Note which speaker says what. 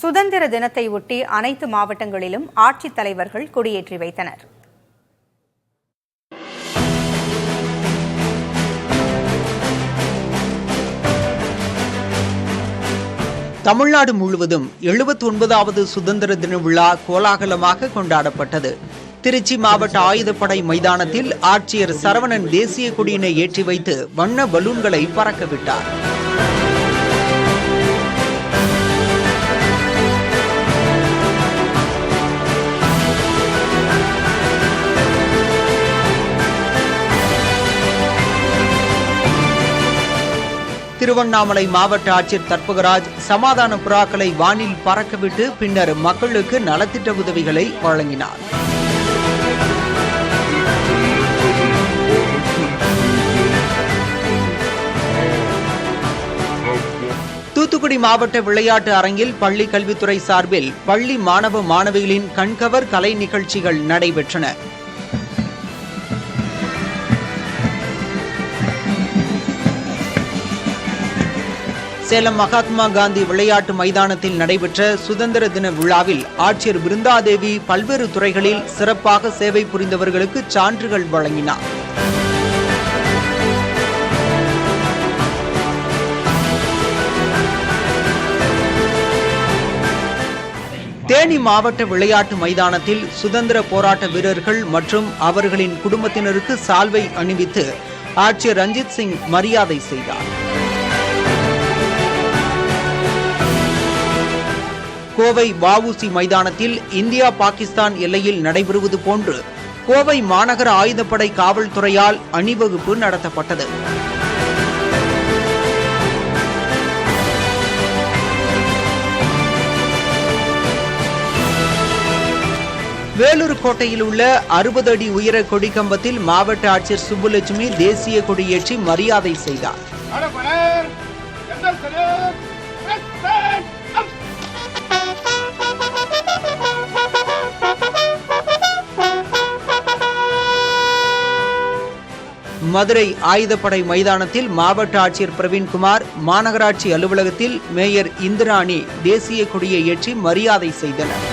Speaker 1: சுதந்திர தினத்தை ஒட்டி அனைத்து மாவட்டங்களிலும் ஆட்சித் தலைவர்கள் கொடியேற்றி வைத்தனர்.
Speaker 2: தமிழ்நாடு முழுவதும் 79வது சுதந்திர தின விழா கோலாகலமாக கொண்டாடப்பட்டது. திருச்சி மாவட்ட ஆயுதப்படை மைதானத்தில் ஆட்சியர் சரவணன் தேசிய கொடியினை ஏற்றி வைத்து வண்ண பலூன்களை பறக்கவிட்டார். திருவண்ணாமலை மாவட்ட ஆட்சியர் தர்பகராஜ் சமாதான புறாக்களை வானில் பறக்கவிட்டு பின்னர் மக்களுக்கு நலத்திட்ட உதவிகளை வழங்கினார். தூத்துக்குடி மாவட்ட விளையாட்டு அரங்கில் பள்ளி கல்வித்துறை சார்பில் பள்ளி மாணவ மாணவிகளின் கண்கவர் கலை நிகழ்ச்சிகள் நடைபெற்றன. சேலம் மகாத்மா காந்தி விளையாட்டு மைதானத்தில் நடைபெற்ற சுதந்திர தின விழாவில் ஆட்சியர் பிருந்தாதேவி பல்வேறு துறைகளில் சிறப்பாக சேவை புரிந்தவர்களுக்கு சான்றுகள் வழங்கினார். தேனி மாவட்ட விளையாட்டு மைதானத்தில் சுதந்திர போராட்ட வீரர்கள் மற்றும் அவர்களின் குடும்பத்தினருக்கு சால்வை அணிவித்து ஆட்சியர் ரஞ்சித் சிங் மரியாதை செய்தார். கோவை வஉசி மைதானத்தில் இந்தியா பாகிஸ்தான் எல்லையில் நடைபெறுவது போன்று கோவை மாநகர ஆயுதப்படை காவல்துறையால் அணிவகுப்பு நடத்தப்பட்டது. வேலூர் கோட்டையில் உள்ள 60 அடி உயர கொடிக்கம்பத்தில் மாவட்ட ஆட்சியர் சுப்புலட்சுமி தேசிய கொடியேற்றி மரியாதை செய்தார். மதுரை ஆயுதப்படை மைதானத்தில் மாவட்ட ஆட்சியர் பிரவீன்குமார், மாநகராட்சி அலுவலகத்தில் மேயர் இந்திராணி தேசிய கொடியை ஏற்றி மரியாதை செய்தனர்.